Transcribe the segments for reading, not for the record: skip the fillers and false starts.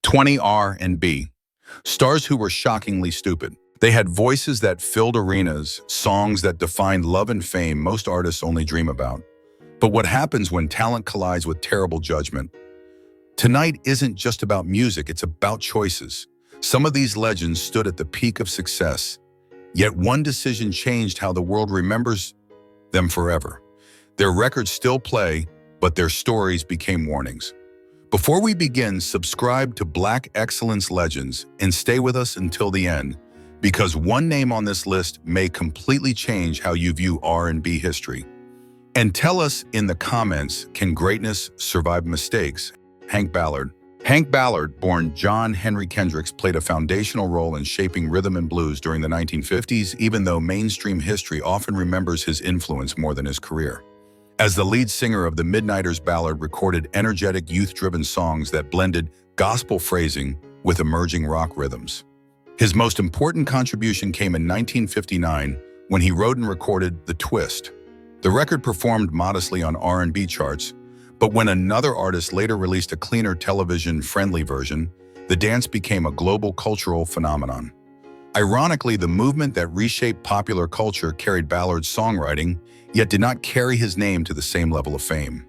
20 R&B. Stars who were shockingly stupid. They had voices that filled arenas, songs that defined love and fame most artists only dream about. But what happens when talent collides with terrible judgment? Tonight isn't just about music, it's about choices. Some of these legends stood at the peak of success, yet one decision changed how the world remembers them forever. Their records still play, but their stories became warnings. Before we begin, subscribe to Black Excellence Legends and stay with us until the end, because one name on this list may completely change how you view R&B history. And tell us in the comments, can greatness survive mistakes? Hank Ballard. Hank Ballard, born John Henry Kendricks, played a foundational role in shaping rhythm and blues during the 1950s, even though mainstream history often remembers his influence more than his career. As the lead singer of the Midnighters, Ballard recorded energetic, youth-driven songs that blended gospel phrasing with emerging rock rhythms. His most important contribution came in 1959 when he wrote and recorded The Twist. The record performed modestly on R&B charts, but when another artist later released a cleaner television-friendly version, the dance became a global cultural phenomenon. Ironically, the movement that reshaped popular culture carried Ballard's songwriting, yet did not carry his name to the same level of fame.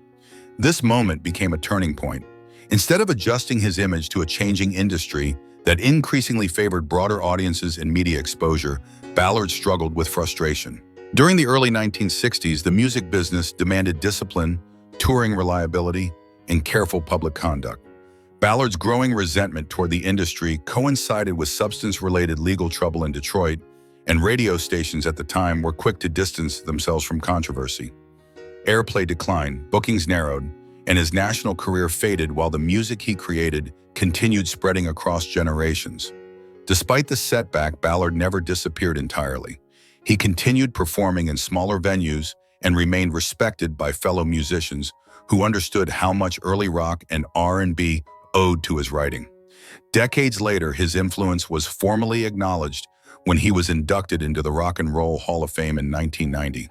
This moment became a turning point. Instead of adjusting his image to a changing industry that increasingly favored broader audiences and media exposure, Ballard struggled with frustration. During the early 1960s, the music business demanded discipline, touring reliability, and careful public conduct. Ballard's growing resentment toward the industry coincided with substance-related legal trouble in Detroit, and radio stations at the time were quick to distance themselves from controversy. Airplay declined, bookings narrowed, and his national career faded while the music he created continued spreading across generations. Despite the setback, Ballard never disappeared entirely. He continued performing in smaller venues and remained respected by fellow musicians who understood how much early rock and R&B owed to his writing. Decades later, his influence was formally acknowledged when he was inducted into the Rock and Roll Hall of Fame in 1990.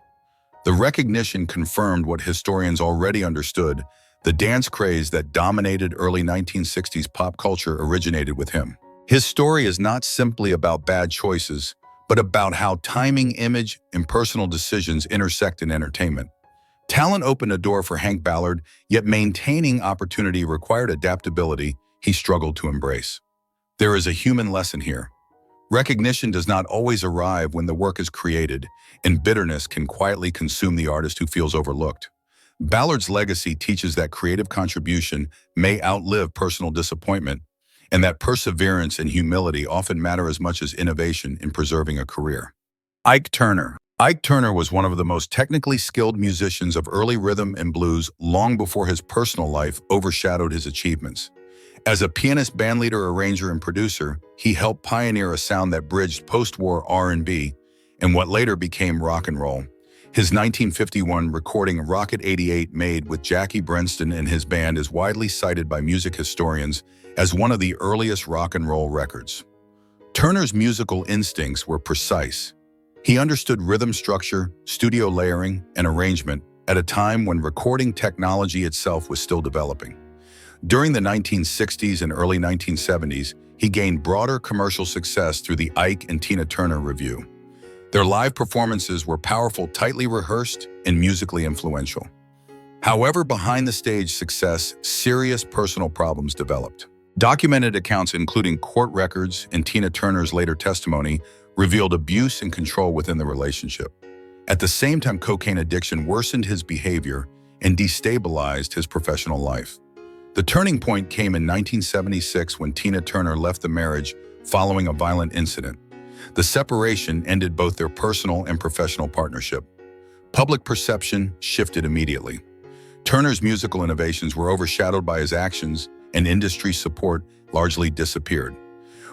The recognition confirmed what historians already understood: the dance craze that dominated early 1960s pop culture originated with him. His story is not simply about bad choices, but about how timing, image, and personal decisions intersect in entertainment. Talent opened a door for Hank Ballard, yet maintaining opportunity required adaptability he struggled to embrace. There is a human lesson here. Recognition does not always arrive when the work is created, and bitterness can quietly consume the artist who feels overlooked. Ballard's legacy teaches that creative contribution may outlive personal disappointment, and that perseverance and humility often matter as much as innovation in preserving a career. Ike Turner. Ike Turner was one of the most technically skilled musicians of early rhythm and blues long before his personal life overshadowed his achievements. As a pianist, bandleader, arranger, and producer, he helped pioneer a sound that bridged post-war R&B and what later became rock and roll. His 1951 recording Rocket 88, made with Jackie Brenston and his band, is widely cited by music historians as one of the earliest rock and roll records. Turner's musical instincts were precise. He understood rhythm structure, studio layering, and arrangement at a time when recording technology itself was still developing. During the 1960s and early 1970s, he gained broader commercial success through the Ike and Tina Turner Revue. Their live performances were powerful, tightly rehearsed, and musically influential. However, behind the stage success, serious personal problems developed. Documented accounts, including court records and Tina Turner's later testimony, revealed abuse and control within the relationship. At the same time, cocaine addiction worsened his behavior and destabilized his professional life. The turning point came in 1976 when Tina Turner left the marriage following a violent incident. The separation ended both their personal and professional partnership. Public perception shifted immediately. Turner's musical innovations were overshadowed by his actions, and industry support largely disappeared.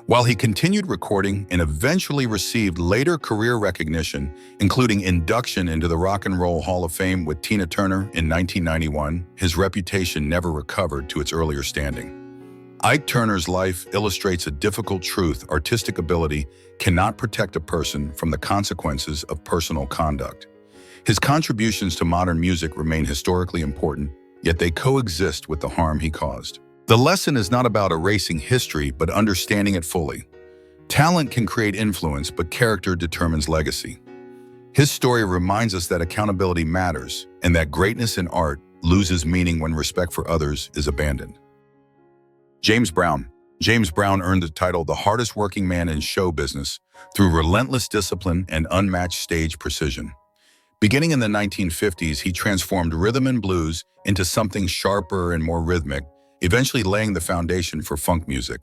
While he continued recording and eventually received later career recognition, including induction into the Rock and Roll Hall of Fame with Tina Turner in 1991, his reputation never recovered to its earlier standing. Ike Turner's life illustrates a difficult truth: artistic ability cannot protect a person from the consequences of personal conduct. His contributions to modern music remain historically important, yet they coexist with the harm he caused. The lesson is not about erasing history, but understanding it fully. Talent can create influence, but character determines legacy. His story reminds us that accountability matters and that greatness in art loses meaning when respect for others is abandoned. James Brown. James Brown earned the title the hardest working man in show business through relentless discipline and unmatched stage precision. Beginning in the 1950s, he transformed rhythm and blues into something sharper and more rhythmic, eventually laying the foundation for funk music.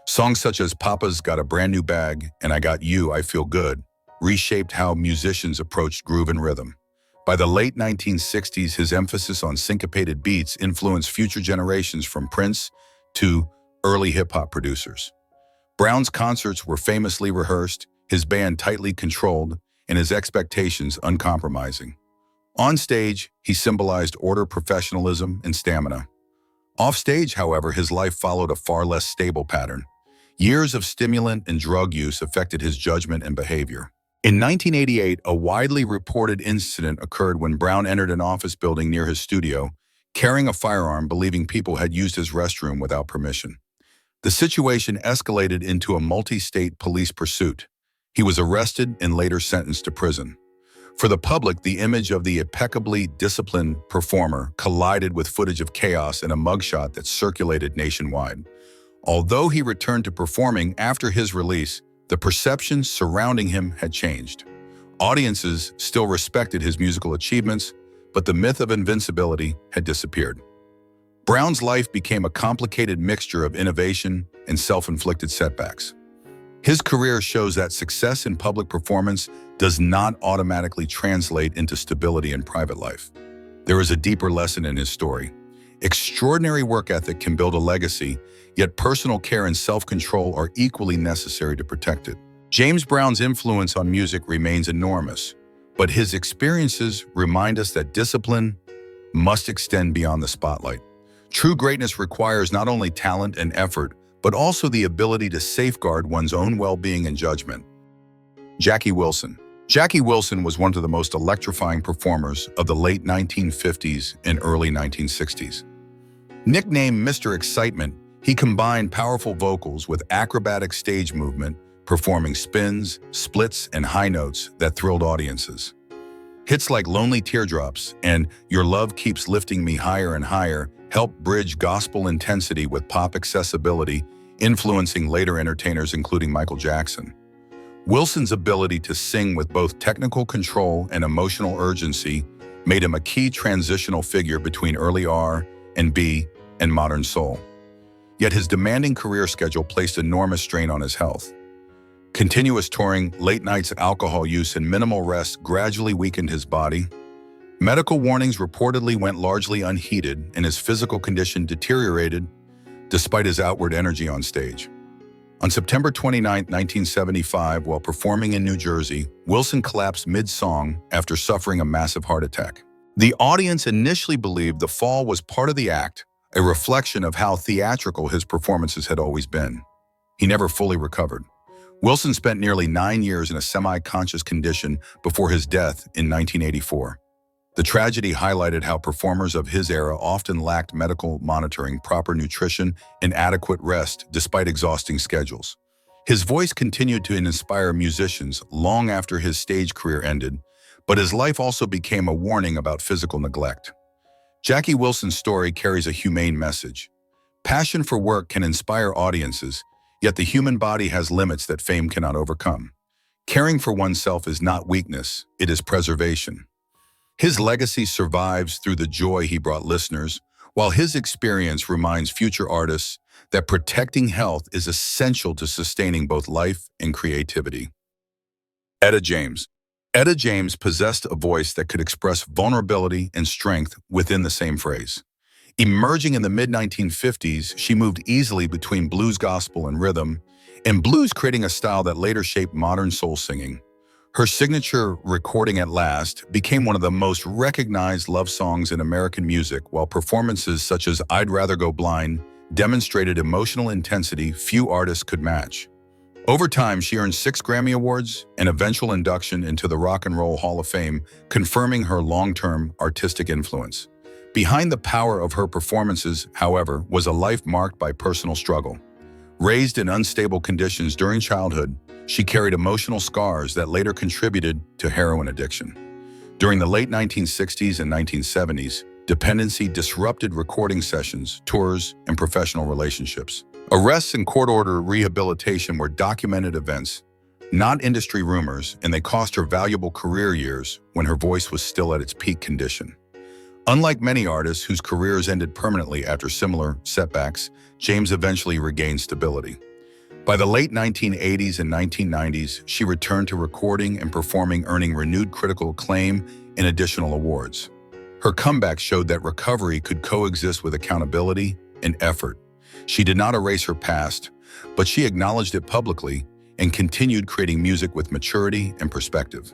Songs such as Papa's Got a Brand New Bag and I Got You, I Feel Good reshaped how musicians approached groove and rhythm. By the late 1960s, his emphasis on syncopated beats influenced future generations from Prince to early hip-hop producers. Brown's concerts were famously rehearsed, his band tightly controlled, and his expectations uncompromising. On stage, he symbolized order, professionalism, and stamina. Off stage, however, his life followed a far less stable pattern. Years of stimulant and drug use affected his judgment and behavior. In 1988, a widely reported incident occurred when Brown entered an office building near his studio, carrying a firearm, believing people had used his restroom without permission. The situation escalated into a multi-state police pursuit. He was arrested and later sentenced to prison. For the public, the image of the impeccably disciplined performer collided with footage of chaos in a mugshot that circulated nationwide. Although he returned to performing after his release, the perception surrounding him had changed. Audiences still respected his musical achievements, but the myth of invincibility had disappeared. Brown's life became a complicated mixture of innovation and self-inflicted setbacks. His career shows that success in public performance does not automatically translate into stability in private life. There is a deeper lesson in his story. Extraordinary work ethic can build a legacy, yet personal care and self-control are equally necessary to protect it. James Brown's influence on music remains enormous, but his experiences remind us that discipline must extend beyond the spotlight. True greatness requires not only talent and effort, but also the ability to safeguard one's own well-being and judgment. Jackie Wilson. Jackie Wilson was one of the most electrifying performers of the late 1950s and early 1960s. Nicknamed Mr. Excitement, he combined powerful vocals with acrobatic stage movement, performing spins, splits, and high notes that thrilled audiences. Hits like Lonely Teardrops and Your Love Keeps Lifting Me Higher and Higher helped bridge gospel intensity with pop accessibility, influencing later entertainers including Michael Jackson. Wilson's ability to sing with both technical control and emotional urgency made him a key transitional figure between early R&B and modern soul. Yet his demanding career schedule placed enormous strain on his health. Continuous touring, late nights, alcohol use, and minimal rest gradually weakened his body. Medical warnings reportedly went largely unheeded, and his physical condition deteriorated despite his outward energy on stage. On September 29, 1975, while performing in New Jersey, Wilson collapsed mid-song after suffering a massive heart attack. The audience initially believed the fall was part of the act, a reflection of how theatrical his performances had always been. He never fully recovered. Wilson spent nearly 9 years in a semi-conscious condition before his death in 1984. The tragedy highlighted how performers of his era often lacked medical monitoring, proper nutrition, and adequate rest despite exhausting schedules. His voice continued to inspire musicians long after his stage career ended, but his life also became a warning about physical neglect. Jackie Wilson's story carries a humane message. Passion for work can inspire audiences, yet the human body has limits that fame cannot overcome. Caring for oneself is not weakness, it is preservation. His legacy survives through the joy he brought listeners, while his experience reminds future artists that protecting health is essential to sustaining both life and creativity. Etta James. Etta James possessed a voice that could express vulnerability and strength within the same phrase. Emerging in the mid-1950s, she moved easily between blues, gospel, and rhythm, and blues creating a style that later shaped modern soul singing. Her signature recording At Last became one of the most recognized love songs in American music, while performances such as I'd Rather Go Blind demonstrated emotional intensity few artists could match. Over time, she earned 6 Grammy Awards and eventual induction into the Rock and Roll Hall of Fame, confirming her long-term artistic influence. Behind the power of her performances, however, was a life marked by personal struggle. Raised in unstable conditions during childhood, she carried emotional scars that later contributed to heroin addiction. During the late 1960s and 1970s, dependency disrupted recording sessions, tours, and professional relationships. Arrests and court-ordered rehabilitation were documented events, not industry rumors, and they cost her valuable career years when her voice was still at its peak condition. Unlike many artists whose careers ended permanently after similar setbacks, James eventually regained stability. By the late 1980s and 1990s, she returned to recording and performing, earning renewed critical acclaim and additional awards. Her comeback showed that recovery could coexist with accountability and effort. She did not erase her past, but she acknowledged it publicly and continued creating music with maturity and perspective.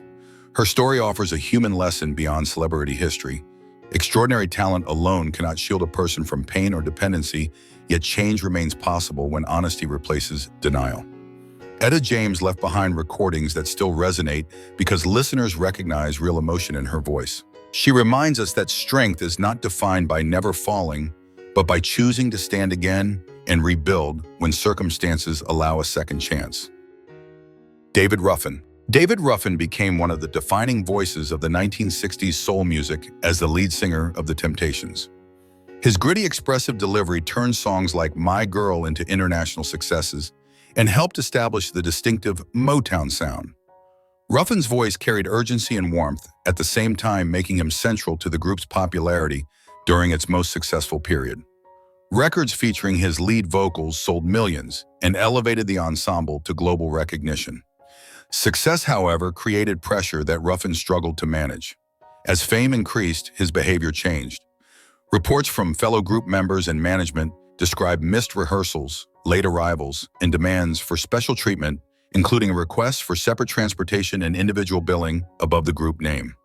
Her story offers a human lesson beyond celebrity history. Extraordinary talent alone cannot shield a person from pain or dependency, yet change remains possible when honesty replaces denial. Etta James left behind recordings that still resonate because listeners recognize real emotion in her voice. She reminds us that strength is not defined by never falling, but by choosing to stand again and rebuild when circumstances allow a second chance. David Ruffin. David Ruffin became one of the defining voices of the 1960s soul music as the lead singer of The Temptations. His gritty, expressive delivery turned songs like My Girl into international successes and helped establish the distinctive Motown sound. Ruffin's voice carried urgency and warmth, at the same time making him central to the group's popularity during its most successful period. Records featuring his lead vocals sold millions and elevated the ensemble to global recognition. Success, however, created pressure that Ruffin struggled to manage. As fame increased, his behavior changed. Reports from fellow group members and management describe missed rehearsals, late arrivals, and demands for special treatment, including requests for separate transportation and individual billing above the group name.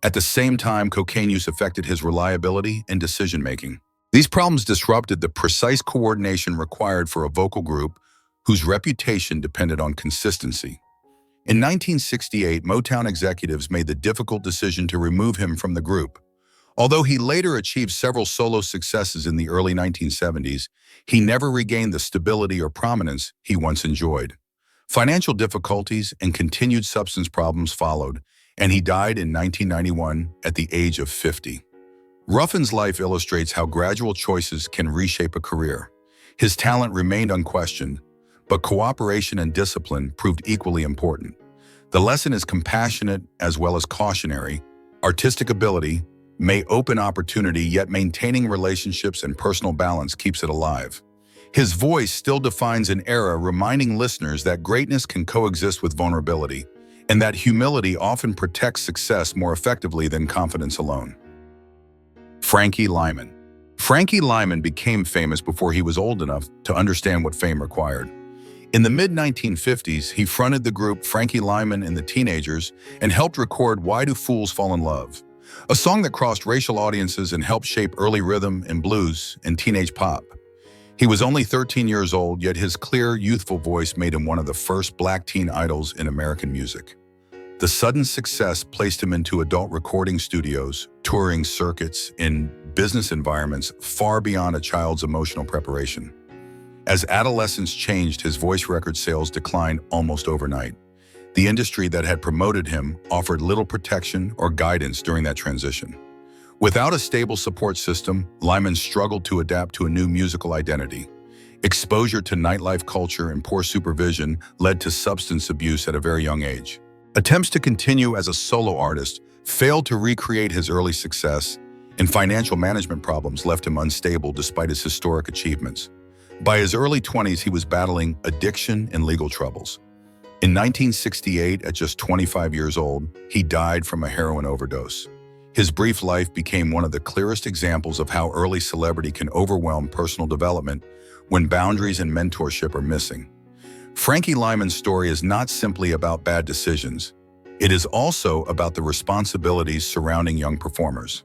At the same time, cocaine use affected his reliability and decision-making. These problems disrupted the precise coordination required for a vocal group whose reputation depended on consistency. In 1968, Motown executives made the difficult decision to remove him from the group. Although he later achieved several solo successes in the early 1970s, he never regained the stability or prominence he once enjoyed. Financial difficulties and continued substance problems followed, and he died in 1991 at the age of 50. Ruffin's life illustrates how gradual choices can reshape a career. His talent remained unquestioned, but cooperation and discipline proved equally important. The lesson is compassionate as well as cautionary. Artistic ability may open opportunity, yet maintaining relationships and personal balance keeps it alive. His voice still defines an era, reminding listeners that greatness can coexist with vulnerability, and that humility often protects success more effectively than confidence alone. Frankie Lymon. Frankie Lymon became famous before he was old enough to understand what fame required. In the mid-1950s, he fronted the group Frankie Lymon and the Teenagers and helped record Why Do Fools Fall in Love, a song that crossed racial audiences and helped shape early rhythm and blues and teenage pop. He was only 13 years old, yet his clear, youthful voice made him one of the first black teen idols in American music. The sudden success placed him into adult recording studios, touring circuits, in business environments far beyond a child's emotional preparation. As adolescence changed, his voice record sales declined almost overnight. The industry that had promoted him offered little protection or guidance during that transition. Without a stable support system, Lymon struggled to adapt to a new musical identity. Exposure to nightlife culture and poor supervision led to substance abuse at a very young age. Attempts to continue as a solo artist failed to recreate his early success, and financial management problems left him unstable despite his historic achievements. By his early 20s, he was battling addiction and legal troubles. In 1968, at just 25 years old, he died from a heroin overdose. His brief life became one of the clearest examples of how early celebrity can overwhelm personal development when boundaries and mentorship are missing. Frankie Lymon's story is not simply about bad decisions. It is also about the responsibilities surrounding young performers.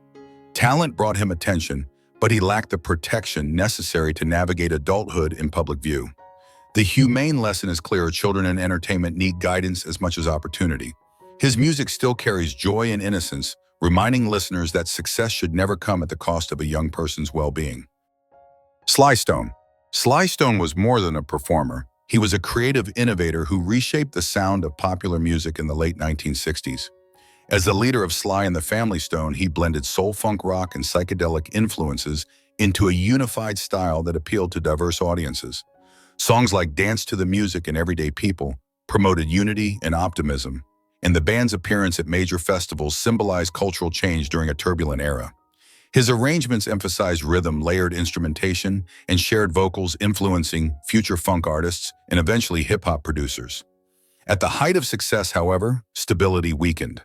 Talent brought him attention, but he lacked the protection necessary to navigate adulthood in public view. The humane lesson is clear: children in entertainment need guidance as much as opportunity. His music still carries joy and innocence, reminding listeners that success should never come at the cost of a young person's well-being. Sly Stone. Sly Stone was more than a performer. He was a creative innovator who reshaped the sound of popular music in the late 1960s. As the leader of Sly and the Family Stone, he blended soul-funk rock and psychedelic influences into a unified style that appealed to diverse audiences. Songs like Dance to the Music and Everyday People promoted unity and optimism, and the band's appearance at major festivals symbolized cultural change during a turbulent era. His arrangements emphasized rhythm, layered instrumentation, and shared vocals, influencing future funk artists and eventually hip-hop producers. At the height of success, however, stability weakened.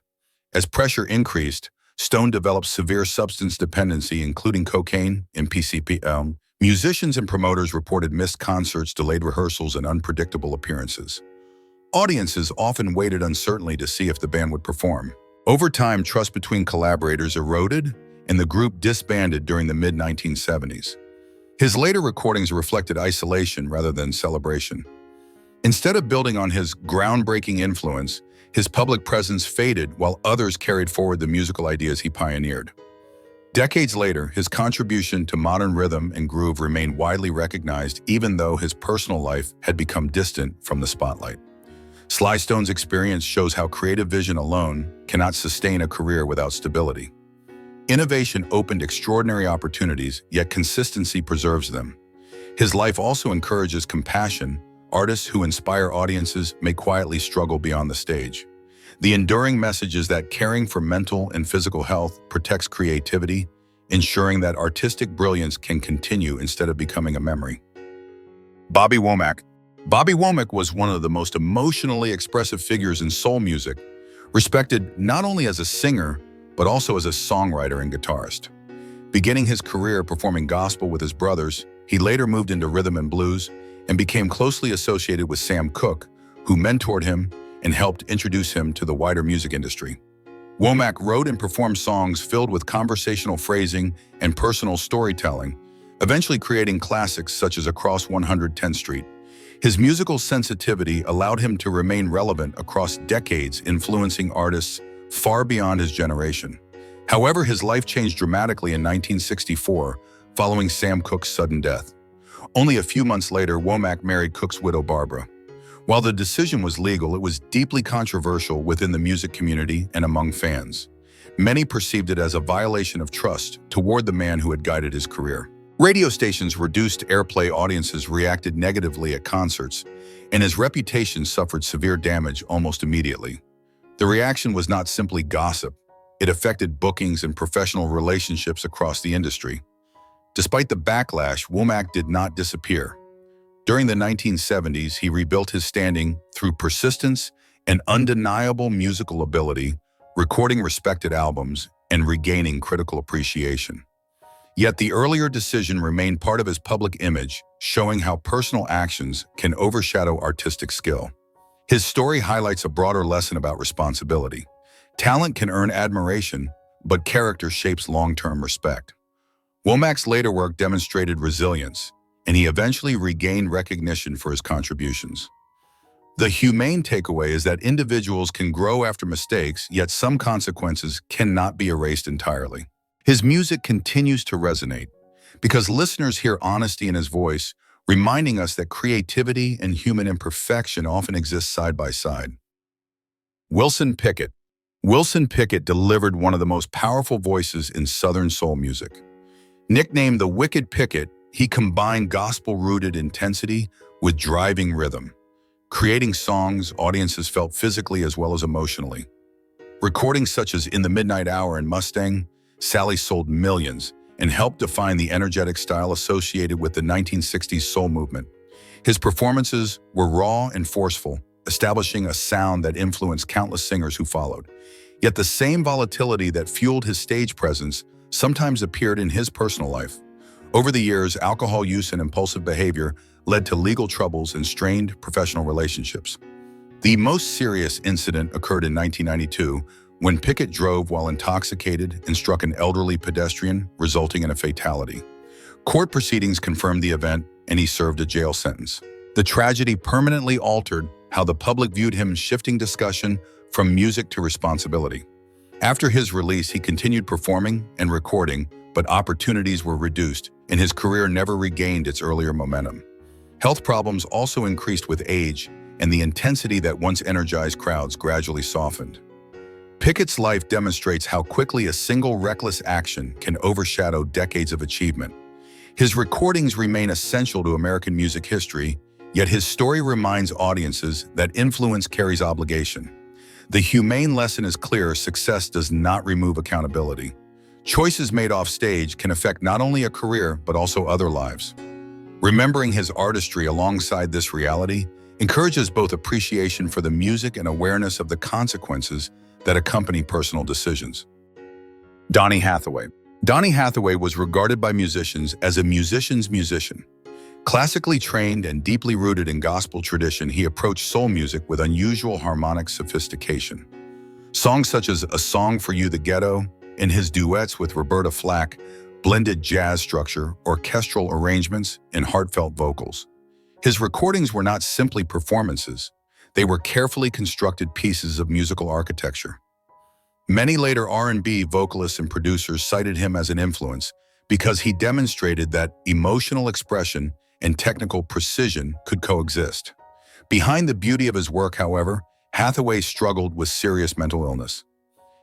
As pressure increased, Stone developed severe substance dependency, including cocaine and PCP. Musicians and promoters reported missed concerts, delayed rehearsals, and unpredictable appearances. Audiences often waited uncertainly to see if the band would perform. Over time, trust between collaborators eroded, and the group disbanded during the mid-1970s. His later recordings reflected isolation rather than celebration. Instead of building on his groundbreaking influence, his public presence faded while others carried forward the musical ideas he pioneered. Decades later, his contribution to modern rhythm and groove remained widely recognized, even though his personal life had become distant from the spotlight. Sly Stone's experience shows how creative vision alone cannot sustain a career without stability. Innovation opened extraordinary opportunities, yet consistency preserves them. His life also encourages compassion. Artists who inspire audiences may quietly struggle beyond the stage. The enduring message is that caring for mental and physical health protects creativity, ensuring that artistic brilliance can continue instead of becoming a memory. Bobby Womack. Bobby Womack was one of the most emotionally expressive figures in soul music, respected not only as a singer, but also as a songwriter and guitarist. Beginning his career performing gospel with his brothers, he later moved into rhythm and blues and became closely associated with Sam Cooke, who mentored him and helped introduce him to the wider music industry. Womack wrote and performed songs filled with conversational phrasing and personal storytelling, eventually creating classics such as Across 110th Street. His musical sensitivity allowed him to remain relevant across decades, influencing artists far beyond his generation. However, his life changed dramatically in 1964, following Sam Cooke's sudden death. Only a few months later, Womack married Cooke's widow, Barbara. While the decision was legal, it was deeply controversial within the music community and among fans. Many perceived it as a violation of trust toward the man who had guided his career. Radio stations reduced airplay, audiences reacted negatively at concerts, and his reputation suffered severe damage almost immediately. The reaction was not simply gossip. It affected bookings and professional relationships across the industry. Despite the backlash, Womack did not disappear. During the 1970s, he rebuilt his standing through persistence and undeniable musical ability, recording respected albums and regaining critical appreciation. Yet the earlier decision remained part of his public image, showing how personal actions can overshadow artistic skill. His story highlights a broader lesson about responsibility. Talent can earn admiration, but character shapes long-term respect. Womack's later work demonstrated resilience, and he eventually regained recognition for his contributions. The humane takeaway is that individuals can grow after mistakes, yet some consequences cannot be erased entirely. His music continues to resonate because listeners hear honesty in his voice, reminding us that creativity and human imperfection often exist side by side. Wilson Pickett. Wilson Pickett delivered one of the most powerful voices in Southern soul music. Nicknamed the Wicked Pickett, he combined gospel-rooted intensity with driving rhythm, creating songs audiences felt physically as well as emotionally. Recordings such as In the Midnight Hour and Mustang, Sally sold millions and helped define the energetic style associated with the 1960s soul movement. His performances were raw and forceful, establishing a sound that influenced countless singers who followed. Yet the same volatility that fueled his stage presence sometimes appeared in his personal life. Over the years, alcohol use and impulsive behavior led to legal troubles and strained professional relationships. The most serious incident occurred in 1992 when Pickett drove while intoxicated and struck an elderly pedestrian, resulting in a fatality. Court proceedings confirmed the event, and he served a jail sentence. The tragedy permanently altered how the public viewed him, shifting discussion from music to responsibility. After his release, he continued performing and recording, but opportunities were reduced, and his career never regained its earlier momentum. Health problems also increased with age, and the intensity that once energized crowds gradually softened. Pickett's life demonstrates how quickly a single reckless action can overshadow decades of achievement. His recordings remain essential to American music history, yet his story reminds audiences that influence carries obligation. The humane lesson is clear: success does not remove accountability. Choices made off stage can affect not only a career, but also other lives. Remembering his artistry alongside this reality encourages both appreciation for the music and awareness of the consequences that accompany personal decisions. Donny Hathaway. Donny Hathaway was regarded by musicians as a musician's musician. Classically trained and deeply rooted in gospel tradition, he approached soul music with unusual harmonic sophistication. Songs such as A Song for You, The Ghetto, and his duets with Roberta Flack blended jazz structure, orchestral arrangements, and heartfelt vocals. His recordings were not simply performances. They were carefully constructed pieces of musical architecture. Many later R&B vocalists and producers cited him as an influence because he demonstrated that emotional expression and technical precision could coexist. Behind the beauty of his work, however, Hathaway struggled with serious mental illness.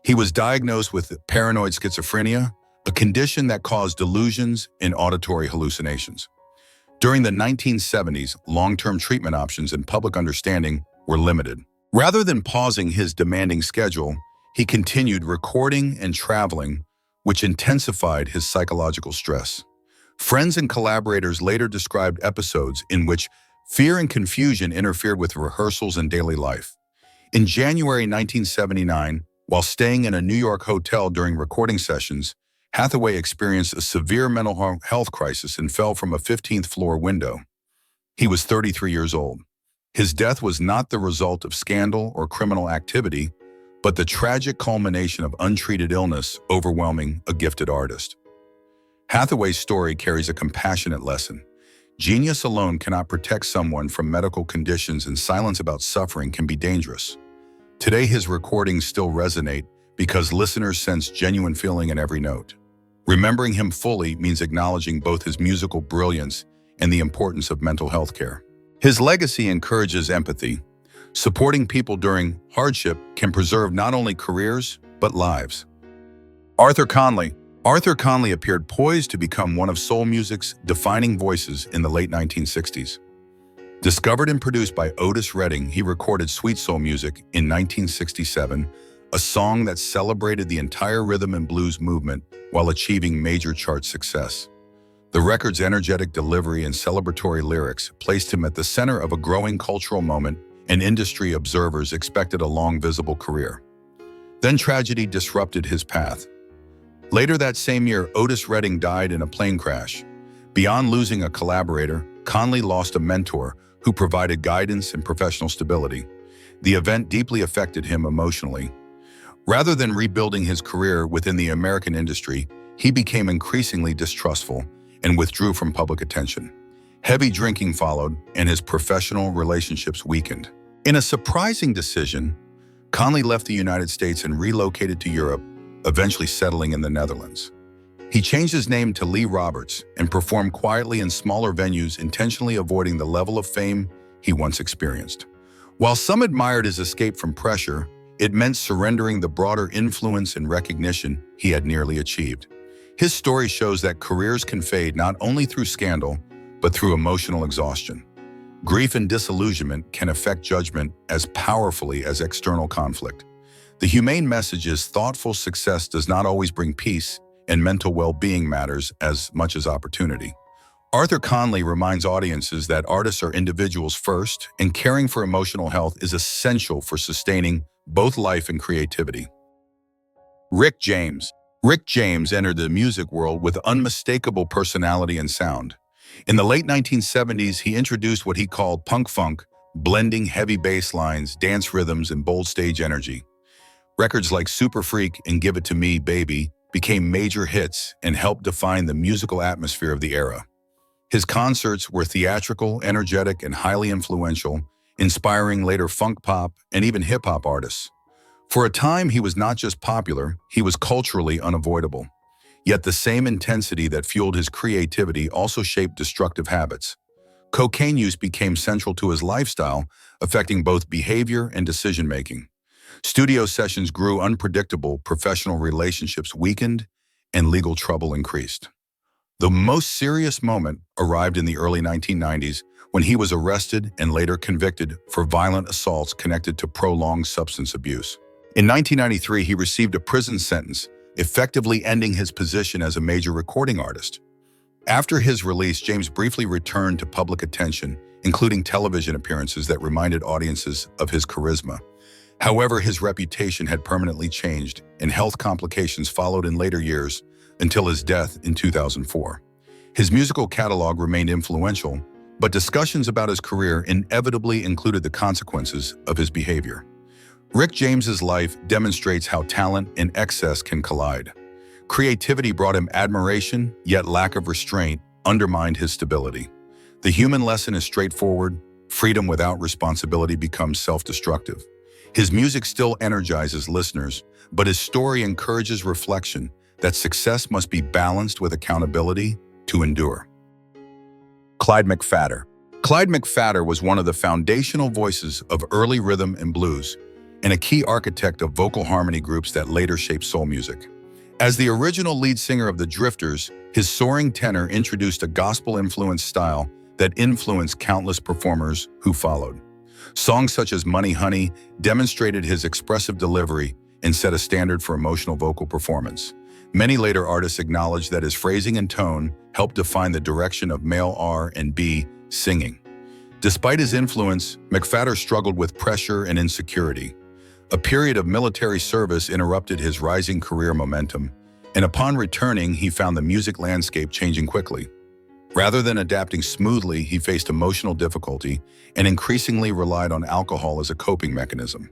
He was diagnosed with paranoid schizophrenia, a condition that caused delusions and auditory hallucinations. During the 1970s, long-term treatment options and public understanding were limited. Rather than pausing his demanding schedule, he continued recording and traveling, which intensified his psychological stress. Friends and collaborators later described episodes in which fear and confusion interfered with rehearsals and daily life. In January 1979, while staying in a New York hotel during recording sessions, Hathaway experienced a severe mental health crisis and fell from a 15th floor window. He was 33 years old. His death was not the result of scandal or criminal activity, but the tragic culmination of untreated illness overwhelming a gifted artist. Hathaway's story carries a compassionate lesson. Genius alone cannot protect someone from medical conditions, and silence about suffering can be dangerous. Today, his recordings still resonate because listeners sense genuine feeling in every note. Remembering him fully means acknowledging both his musical brilliance and the importance of mental health care. His legacy encourages empathy. Supporting people during hardship can preserve not only careers, but lives. Arthur Conley. Arthur Conley appeared poised to become one of soul music's defining voices in the late 1960s. Discovered and produced by Otis Redding, he recorded Sweet Soul Music in 1967, a song that celebrated the entire rhythm and blues movement while achieving major chart success. The record's energetic delivery and celebratory lyrics placed him at the center of a growing cultural moment, and industry observers expected a long, visible career. Then tragedy disrupted his path. Later that same year, Otis Redding died in a plane crash. Beyond losing a collaborator, Conley lost a mentor who provided guidance and professional stability. The event deeply affected him emotionally. Rather than rebuilding his career within the American industry, he became increasingly distrustful and withdrew from public attention. Heavy drinking followed, and his professional relationships weakened. In a surprising decision, Conley left the United States and relocated to Europe, eventually settling in the Netherlands. He changed his name to Lee Roberts and performed quietly in smaller venues, intentionally avoiding the level of fame he once experienced. While some admired his escape from pressure, it meant surrendering the broader influence and recognition he had nearly achieved. His story shows that careers can fade not only through scandal, but through emotional exhaustion. Grief and disillusionment can affect judgment as powerfully as external conflict. The humane message is thoughtful success does not always bring peace, and mental well-being matters as much as opportunity. Arthur Conley reminds audiences that artists are individuals first, and caring for emotional health is essential for sustaining both life and creativity. Rick James. Rick James entered the music world with unmistakable personality and sound. In the late 1970s, he introduced what he called punk funk, blending heavy bass lines, dance rhythms, and bold stage energy. Records like Super Freak and Give It To Me, Baby became major hits and helped define the musical atmosphere of the era. His concerts were theatrical, energetic, and highly influential, inspiring later funk pop and even hip-hop artists. For a time, he was not just popular, he was culturally unavoidable. Yet the same intensity that fueled his creativity also shaped destructive habits. Cocaine use became central to his lifestyle, affecting both behavior and decision-making. Studio sessions grew unpredictable, professional relationships weakened, and legal trouble increased. The most serious moment arrived in the early 1990s when he was arrested and later convicted for violent assaults connected to prolonged substance abuse. In 1993, he received a prison sentence, effectively ending his position as a major recording artist. After his release, James briefly returned to public attention, including television appearances that reminded audiences of his charisma. However, his reputation had permanently changed, and health complications followed in later years until his death in 2004. His musical catalog remained influential, but discussions about his career inevitably included the consequences of his behavior. Rick James's life demonstrates how talent and excess can collide. Creativity brought him admiration, yet lack of restraint undermined his stability. The human lesson is straightforward: freedom without responsibility becomes self-destructive. His music still energizes listeners, but his story encourages reflection that success must be balanced with accountability to endure. Clyde McPhatter. Clyde McPhatter was one of the foundational voices of early rhythm and blues, and a key architect of vocal harmony groups that later shaped soul music. As the original lead singer of the Drifters, his soaring tenor introduced a gospel-influenced style that influenced countless performers who followed. Songs such as Money Honey demonstrated his expressive delivery and set a standard for emotional vocal performance. Many later artists acknowledged that his phrasing and tone helped define the direction of male R&B singing. Despite his influence, McPhatter struggled with pressure and insecurity. A period of military service interrupted his rising career momentum, and upon returning, he found the music landscape changing quickly. Rather than adapting smoothly, he faced emotional difficulty and increasingly relied on alcohol as a coping mechanism.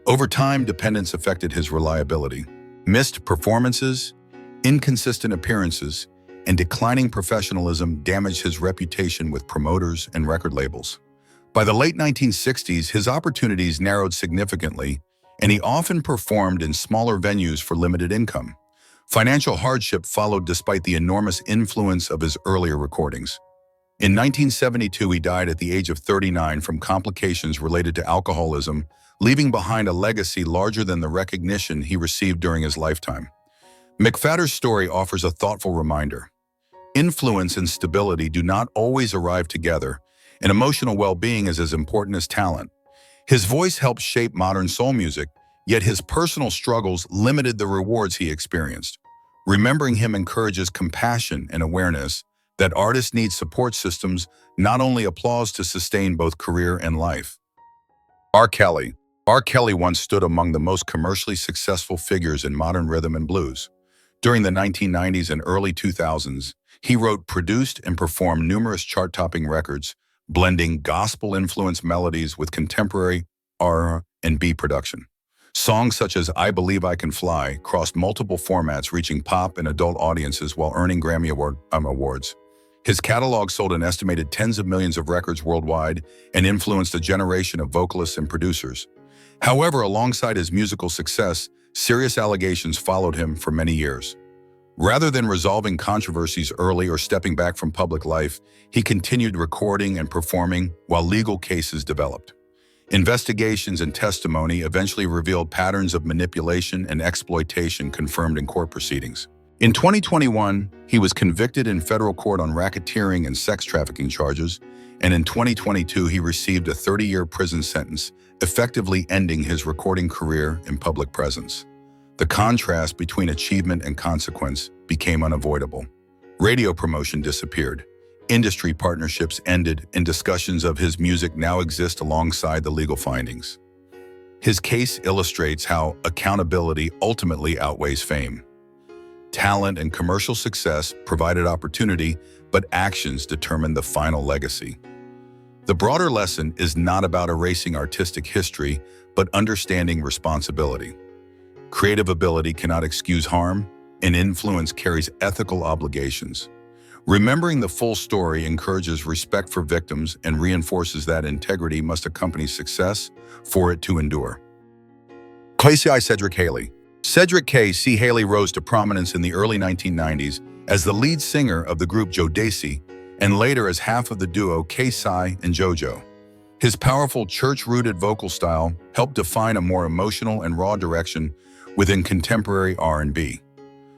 Over time, dependence affected his reliability. Missed performances, inconsistent appearances, and declining professionalism damaged his reputation with promoters and record labels. By the late 1960s, his opportunities narrowed significantly, and he often performed in smaller venues for limited income. Financial hardship followed despite the enormous influence of his earlier recordings. In 1972, he died at the age of 39 from complications related to alcoholism, leaving behind a legacy larger than the recognition he received during his lifetime. McPhatter's story offers a thoughtful reminder. Influence and stability do not always arrive together, and emotional well-being is as important as talent. His voice helped shape modern soul music, yet his personal struggles limited the rewards he experienced. Remembering him encourages compassion and awareness that artists need support systems, not only applause, to sustain both career and life. R. Kelly. R. Kelly once stood among the most commercially successful figures in modern rhythm and blues. During the 1990s and early 2000s, he wrote, produced, and performed numerous chart-topping records, blending gospel-influenced melodies with contemporary R&B production. Songs such as I Believe I Can Fly crossed multiple formats, reaching pop and adult audiences while earning Grammy awards. His catalog sold an estimated tens of millions of records worldwide and influenced a generation of vocalists and producers. However, alongside his musical success, serious allegations followed him for many years. Rather than resolving controversies early or stepping back from public life, he continued recording and performing while legal cases developed. Investigations and testimony eventually revealed patterns of manipulation and exploitation confirmed in court proceedings. In 2021, he was convicted in federal court on racketeering and sex trafficking charges, and in 2022 he received a 30-year prison sentence, effectively ending his recording career in public presence. The contrast between achievement and consequence became unavoidable. Radio promotion disappeared. Industry partnerships ended, and discussions of his music now exist alongside the legal findings. His case illustrates how accountability ultimately outweighs fame. Talent and commercial success provided opportunity, but actions determine the final legacy. The broader lesson is not about erasing artistic history, but understanding responsibility. Creative ability cannot excuse harm, and influence carries ethical obligations. Remembering the full story encourages respect for victims and reinforces that integrity must accompany success for it to endure. KCI Cedric Haley. Cedric C. Haley rose to prominence in the early 1990s as the lead singer of the group Jodeci and later as half of the duo KCI and JoJo. His powerful church-rooted vocal style helped define a more emotional and raw direction within contemporary R&B.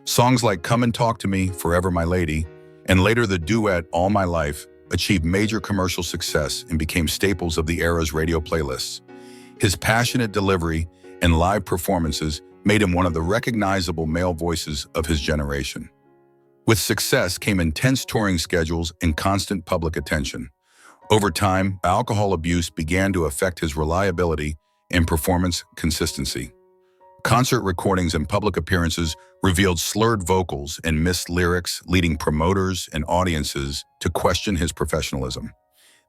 Songs like Come and Talk to Me, Forever My Lady, and later the duet All My Life achieved major commercial success and became staples of the era's radio playlists. His passionate delivery and live performances made him one of the recognizable male voices of his generation. With success came intense touring schedules and constant public attention. Over time, alcohol abuse began to affect his reliability and performance consistency. Concert recordings and public appearances revealed slurred vocals and missed lyrics, leading promoters and audiences to question his professionalism.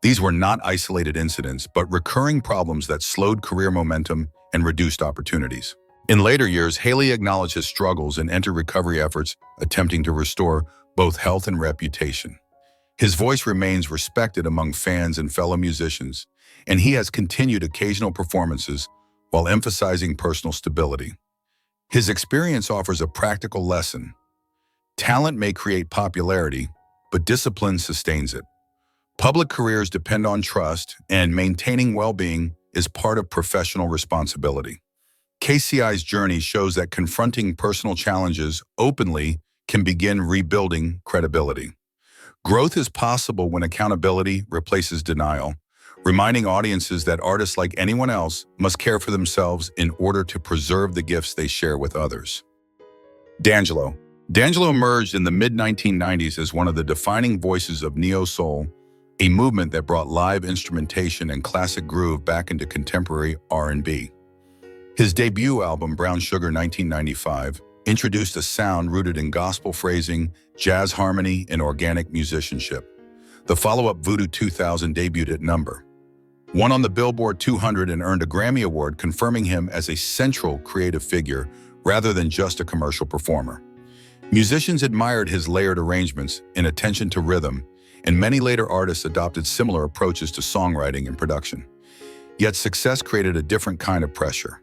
These were not isolated incidents, but recurring problems that slowed career momentum and reduced opportunities. In later years, Haley acknowledged his struggles and entered recovery efforts, attempting to restore both health and reputation. His voice remains respected among fans and fellow musicians, and he has continued occasional performances while emphasizing personal stability. His experience offers a practical lesson. Talent may create popularity, but discipline sustains it. Public careers depend on trust, and maintaining well-being is part of professional responsibility. KCI's journey shows that confronting personal challenges openly can begin rebuilding credibility. Growth is possible when accountability replaces denial, reminding audiences that artists like anyone else must care for themselves in order to preserve the gifts they share with others. D'Angelo. D'Angelo emerged in the mid-1990s as one of the defining voices of neo-soul, a movement that brought live instrumentation and classic groove back into contemporary R&B. His debut album, Brown Sugar 1995, introduced a sound rooted in gospel phrasing, jazz harmony, and organic musicianship. The follow-up, Voodoo 2000, debuted at number 1 on the Billboard 200 and earned a Grammy Award, confirming him as a central creative figure rather than just a commercial performer. Musicians admired his layered arrangements and attention to rhythm, and many later artists adopted similar approaches to songwriting and production. Yet success created a different kind of pressure.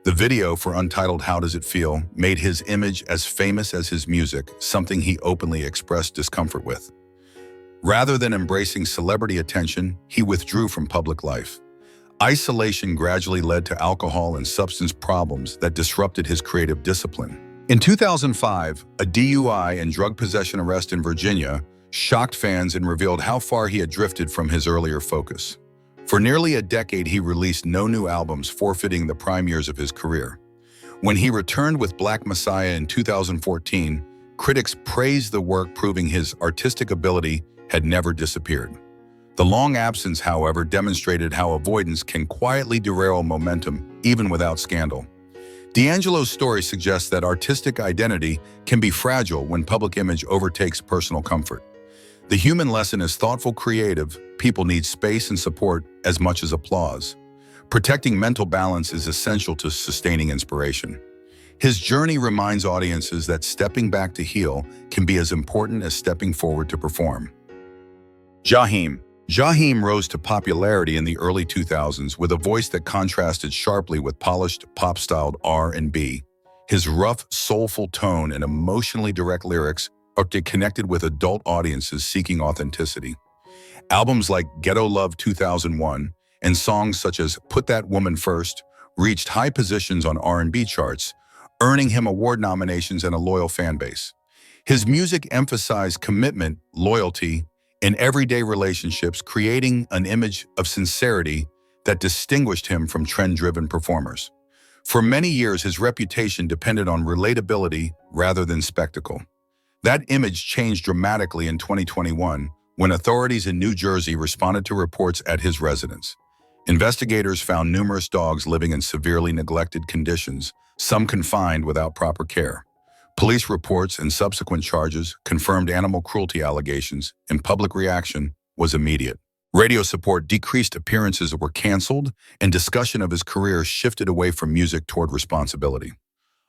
The video for Untitled How Does It Feel made his image as famous as his music, something he openly expressed discomfort with. Rather than embracing celebrity attention, he withdrew from public life. Isolation gradually led to alcohol and substance problems that disrupted his creative discipline. In 2005, a DUI and drug possession arrest in Virginia shocked fans and revealed how far he had drifted from his earlier focus. For nearly a decade, he released no new albums, forfeiting the prime years of his career. When he returned with Black Messiah in 2014, critics praised the work, proving his artistic ability had never disappeared. The long absence, however, demonstrated how avoidance can quietly derail momentum, even without scandal. D'Angelo's story suggests that artistic identity can be fragile when public image overtakes personal comfort. The human lesson is thoughtful, creative people need space and support as much as applause. Protecting mental balance is essential to sustaining inspiration. His journey reminds audiences that stepping back to heal can be as important as stepping forward to perform. Jaheim. Jaheim rose to popularity in the early 2000s with a voice that contrasted sharply with polished, pop-styled R&B. His rough, soulful tone and emotionally direct lyrics are connected with adult audiences seeking authenticity. Albums like Ghetto Love 2001 and songs such as Put That Woman First reached high positions on R&B charts, earning him award nominations and a loyal fan base. His music emphasized commitment, loyalty, and everyday relationships, creating an image of sincerity that distinguished him from trend-driven performers. For many years, his reputation depended on relatability rather than spectacle. That image changed dramatically in 2021 when authorities in New Jersey responded to reports at his residence. Investigators found numerous dogs living in severely neglected conditions, some confined without proper care. Police reports and subsequent charges confirmed animal cruelty allegations, and public reaction was immediate. Radio support decreased, appearances were canceled, and discussion of his career shifted away from music toward responsibility.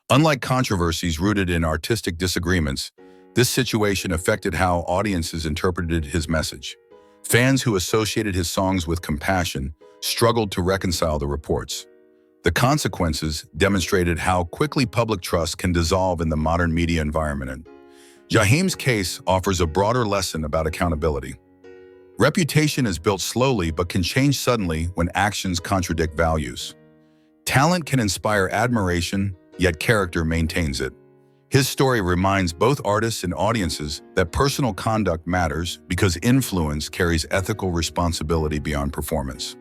Unlike controversies rooted in artistic disagreements, this situation affected how audiences interpreted his message. Fans who associated his songs with compassion struggled to reconcile the reports. The consequences demonstrated how quickly public trust can dissolve in the modern media environment. Jaheim's case offers a broader lesson about accountability. Reputation is built slowly but can change suddenly when actions contradict values. Talent can inspire admiration, yet character maintains it. His story reminds both artists and audiences that personal conduct matters because influence carries ethical responsibility beyond performance.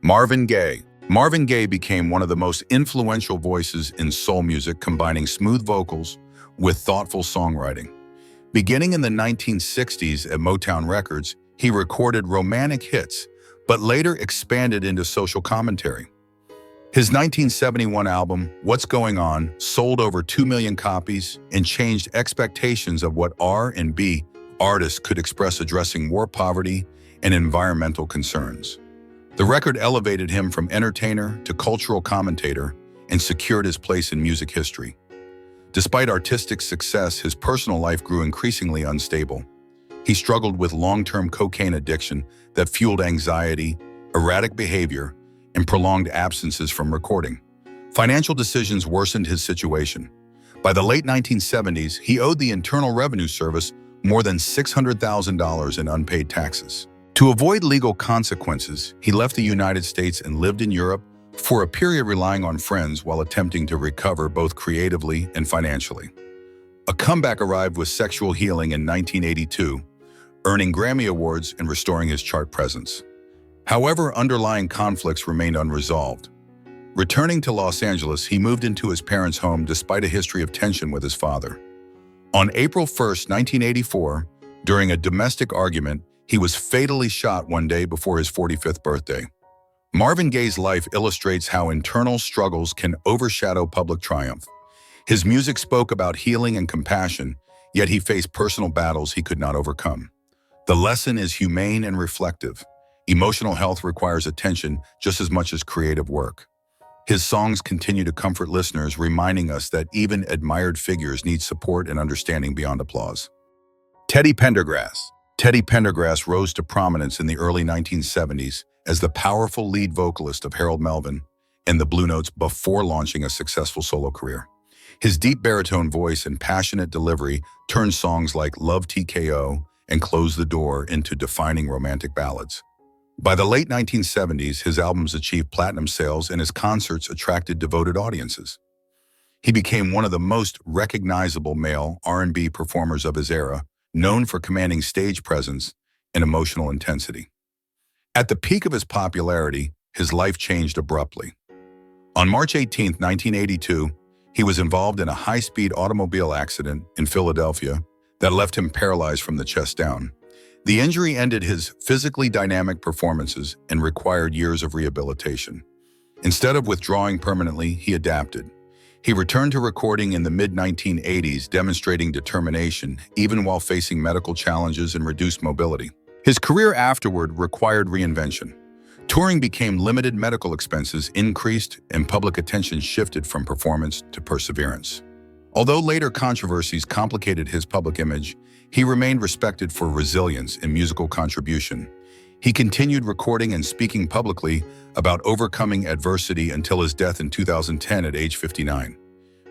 Marvin Gaye. Marvin Gaye became one of the most influential voices in soul music, combining smooth vocals with thoughtful songwriting. Beginning in the 1960s at Motown Records, he recorded romantic hits, but later expanded into social commentary. His 1971 album, What's Going On, sold over 2 million copies and changed expectations of what R&B artists could express, addressing war, poverty, and environmental concerns. The record elevated him from entertainer to cultural commentator and secured his place in music history. Despite artistic success, his personal life grew increasingly unstable. He struggled with long-term cocaine addiction that fueled anxiety, erratic behavior, and prolonged absences from recording. Financial decisions worsened his situation. By the late 1970s, he owed the Internal Revenue Service more than $600,000 in unpaid taxes. To avoid legal consequences, he left the United States and lived in Europe for a period, relying on friends while attempting to recover both creatively and financially. A comeback arrived with Sexual Healing in 1982, earning Grammy Awards and restoring his chart presence. However, underlying conflicts remained unresolved. Returning to Los Angeles, he moved into his parents' home despite a history of tension with his father. On April 1, 1984, during a domestic argument, he was fatally shot one day before his 45th birthday. Marvin Gaye's life illustrates how internal struggles can overshadow public triumph. His music spoke about healing and compassion, yet he faced personal battles he could not overcome. The lesson is humane and reflective. Emotional health requires attention just as much as creative work. His songs continue to comfort listeners, reminding us that even admired figures need support and understanding beyond applause. Teddy Pendergrass. Teddy Pendergrass rose to prominence in the early 1970s as the powerful lead vocalist of Harold Melvin and the Blue Notes before launching a successful solo career. His deep baritone voice and passionate delivery turned songs like Love TKO and Close the Door into defining romantic ballads. By the late 1970s, his albums achieved platinum sales and his concerts attracted devoted audiences. He became one of the most recognizable male R&B performers of his era, known for commanding stage presence and emotional intensity. At the peak of his popularity, his life changed abruptly. On March 18, 1982, he was involved in a high-speed automobile accident in Philadelphia that left him paralyzed from the chest down. The injury ended his physically dynamic performances and required years of rehabilitation. Instead of withdrawing permanently, he adapted. He returned to recording in the mid-1980s, demonstrating determination even while facing medical challenges and reduced mobility. His career afterward required reinvention. Touring became limited, medical expenses increased, and public attention shifted from performance to perseverance. Although later controversies complicated his public image, he remained respected for resilience and musical contribution. He continued recording and speaking publicly about overcoming adversity until his death in 2010 at age 59.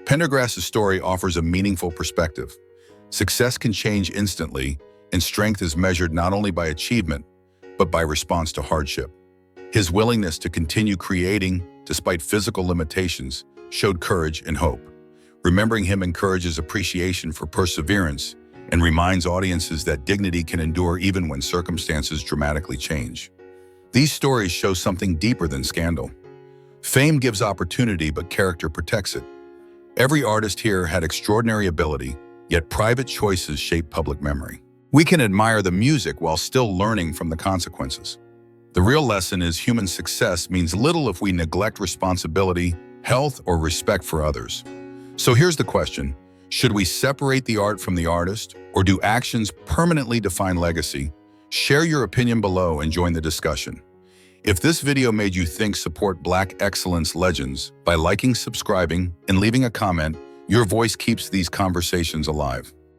Pendergrass's story offers a meaningful perspective. Success can change instantly, and strength is measured not only by achievement, but by response to hardship. His willingness to continue creating, despite physical limitations, showed courage and hope. Remembering him encourages appreciation for perseverance and reminds audiences that dignity can endure even when circumstances dramatically change. These stories show something deeper than scandal. Fame gives opportunity, but character protects it. Every artist here had extraordinary ability, yet private choices shape public memory. We can admire the music while still learning from the consequences. The real lesson is human success means little if we neglect responsibility, health, or respect for others. So here's the question. Should we separate the art from the artist, or do actions permanently define legacy? Share your opinion below and join the discussion. If this video made you think, support Black excellence legends by liking, subscribing, and leaving a comment. Your voice keeps these conversations alive.